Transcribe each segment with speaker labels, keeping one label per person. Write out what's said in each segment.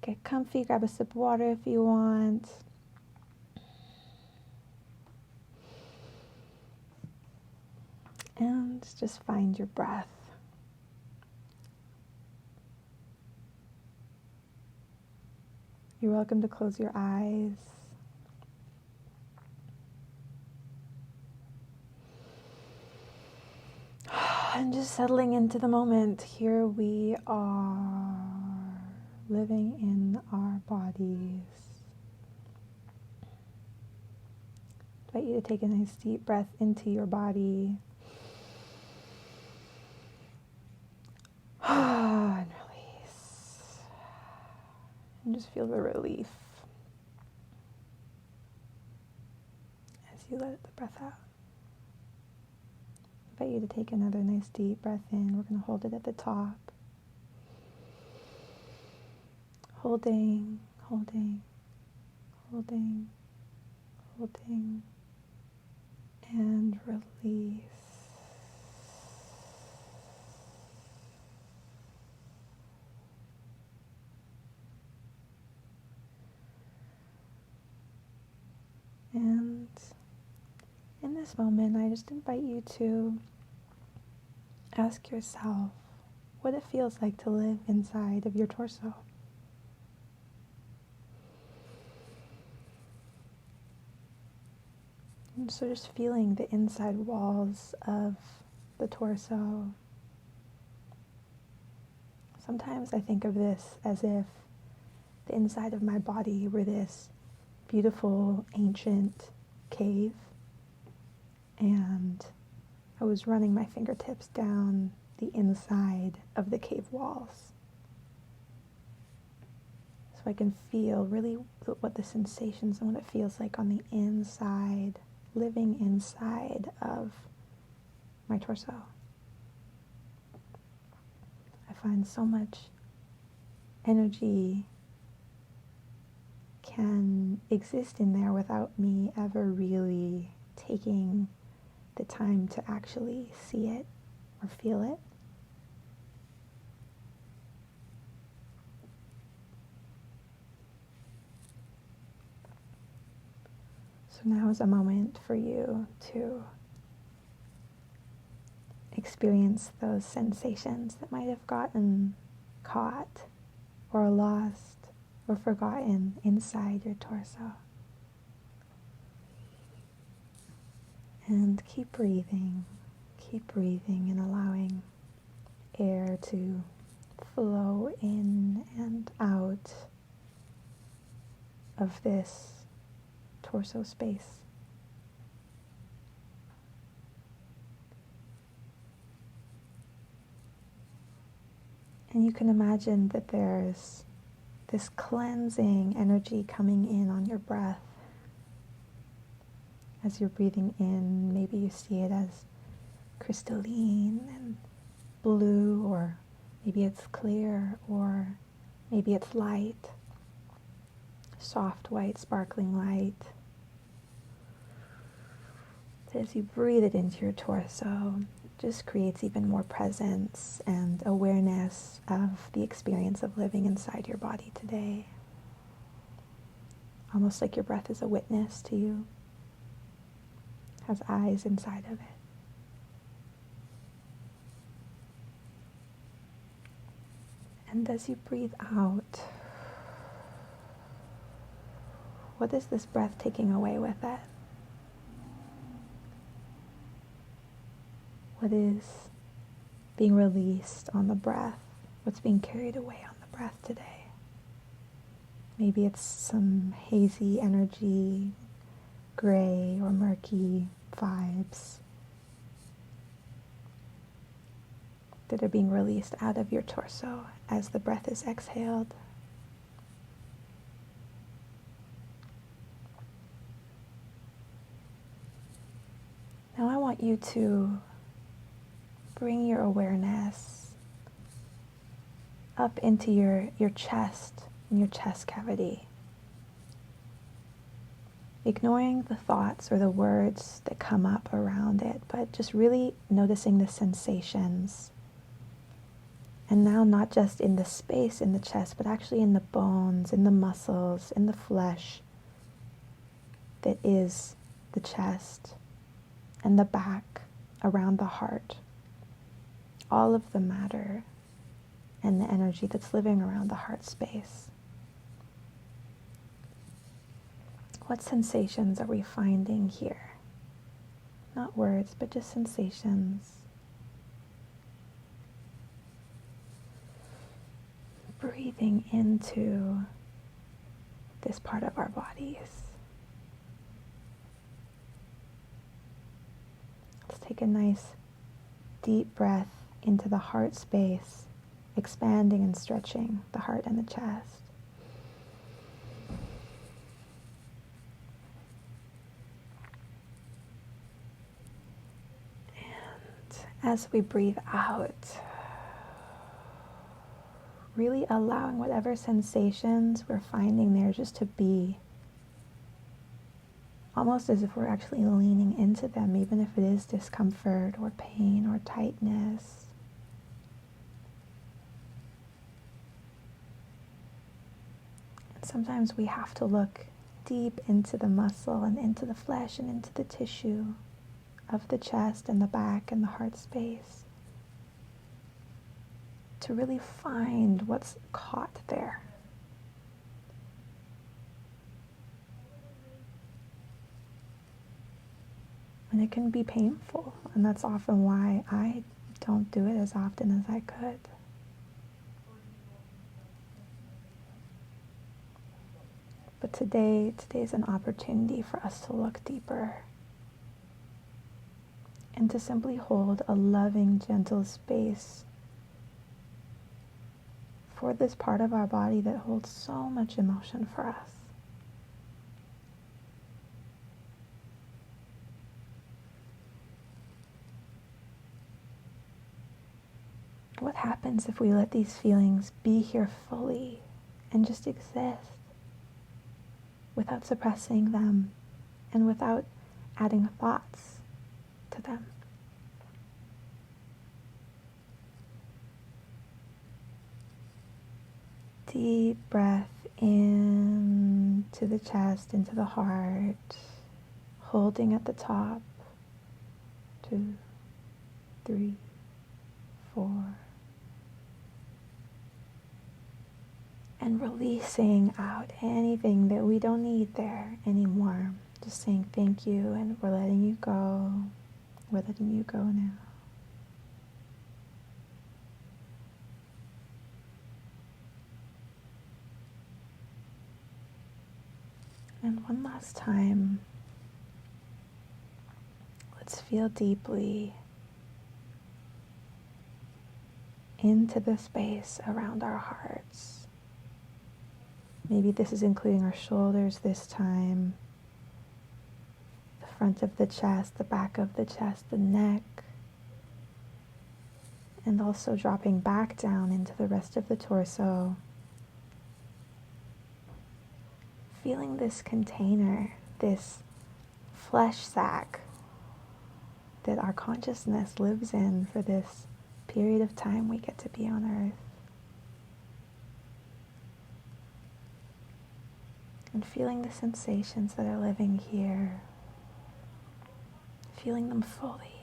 Speaker 1: Get comfy, grab a sip of water if you want. And just find your breath. You're welcome to close your eyes. And just settling into the moment. Here we are, living in our bodies. I invite you to take a nice deep breath into your body. And release. And just feel the relief as you let the breath out. I invite you to take another nice deep breath in. We're going to hold it at the top. Holding, holding, holding, holding, and release. And in this moment, I just invite you to ask yourself what it feels like to live inside of your torso. And so just feeling the inside walls of the torso. Sometimes I think of this as if the inside of my body were this beautiful ancient cave, and I was running my fingertips down the inside of the cave walls. So I can feel really what the sensations and what it feels like on the inside, living inside of my torso. I find so much energy can exist in there without me ever really taking the time to actually see it or feel it. So now is a moment for you to experience those sensations that might have gotten caught or lost or forgotten inside your torso. And keep breathing and allowing air to flow in and out of this torso space. And you can imagine that there's this cleansing energy coming in on your breath. As you're breathing in, maybe you see it as crystalline and blue, or maybe it's clear, or maybe it's light, soft, white, sparkling light. So as you breathe it into your torso, it just creates even more presence and awareness of the experience of living inside your body today. Almost like your breath is a witness to you, has eyes inside of it. And as you breathe out, what is this breath taking away with it? What is being released on the breath? What's being carried away on the breath today? Maybe it's some hazy energy, gray or murky vibes that are being released out of your torso as the breath is exhaled. Now I want you to bring your awareness up into your chest and your chest cavity, ignoring the thoughts or the words that come up around it, but just really noticing the sensations And now not just in the space in the chest, but actually in the bones, in the muscles, in the flesh that is the chest and the back around the heart. All of the matter and the energy that's living around the heart space. What sensations are we finding here? Not words, but just sensations. Breathing into this part of our bodies. Let's take a nice deep breath into the heart space, expanding and stretching the heart and the chest. And as we breathe out, really allowing whatever sensations we're finding there just to be. Almost as if we're actually leaning into them, even if it is discomfort or pain or tightness. And sometimes we have to look deep into the muscle and into the flesh and into the tissue of the chest and the back and the heart space to really find what's caught there. And it can be painful, and that's often why I don't do it as often as I could. But today's an opportunity for us to look deeper and to simply hold a loving, gentle space for this part of our body that holds so much emotion for us. What happens if we let these feelings be here fully and just exist without suppressing them and without adding thoughts to them? Deep breath into the chest, into the heart, holding at the top. 2, 3, 4. And releasing out anything that we don't need there anymore. Just saying thank you, and we're letting you go. We're letting you go now. And one last time, let's feel deeply into the space around our hearts. Maybe this is including our shoulders this time, the front of the chest, the back of the chest, the neck, and also dropping back down into the rest of the torso. Feeling this container, this flesh sack that our consciousness lives in for this period of time we get to be on earth. And feeling the sensations that are living here. Feeling them fully.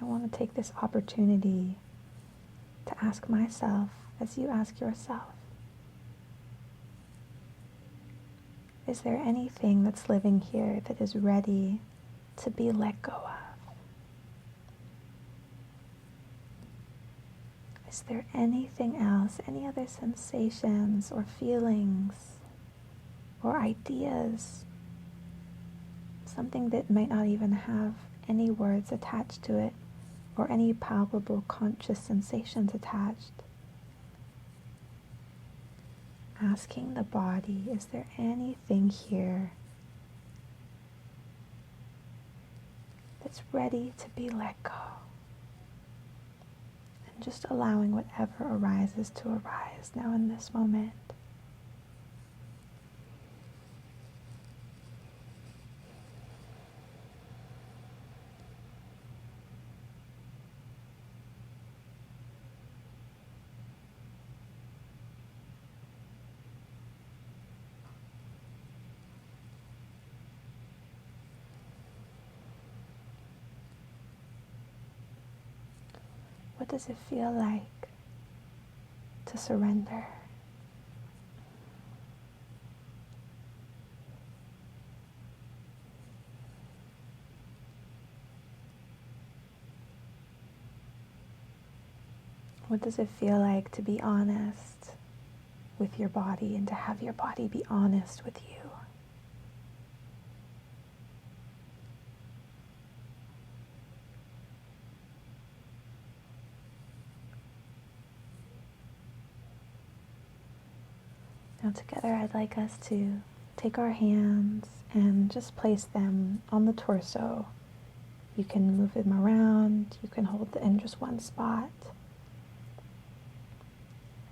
Speaker 1: I want to take this opportunity to ask myself, as you ask yourself, is there anything that's living here that is ready to be let go of? Is there anything else, any other sensations or feelings or ideas, something that might not even have any words attached to it, or any palpable conscious sensations attached? Asking the body, is there anything here that's ready to be let go? And just allowing whatever arises to arise now in this moment. does it feel like to surrender? What does it feel like to be honest with your body and to have your body be honest with you? Now together I'd like us to take our hands and just place them on the torso. You can move them around, you can hold them in just one spot.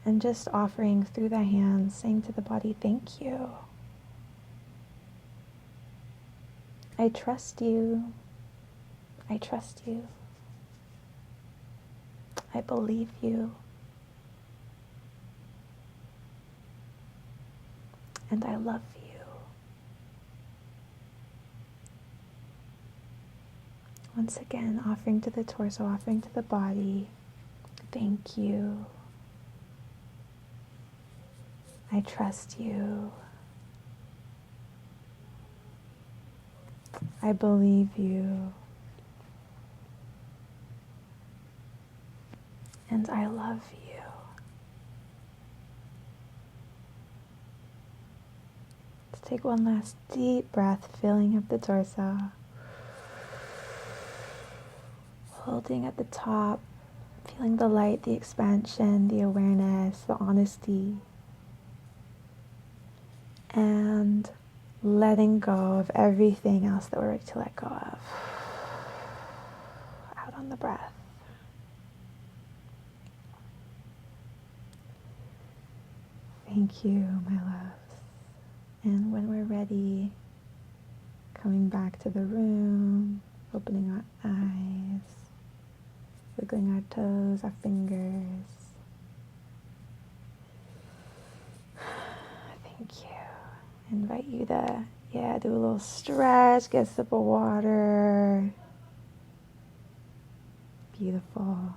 Speaker 1: And just offering through the hands, saying to the body, thank you. I trust you. I trust you. I believe you. And I love you. Once again, offering to the torso, offering to the body, thank you. I trust you. I believe you. And I love you. Let's take one last deep breath, filling up the torso. Holding at the top, feeling the light, the expansion, the awareness, the honesty. And letting go of everything else that we're ready to let go of. Out on the breath. Thank you, my loves. And when we're ready, coming back to the room, opening our eyes, wiggling our toes, our fingers. Thank you. I invite you to, do a little stretch, get a sip of water. Beautiful.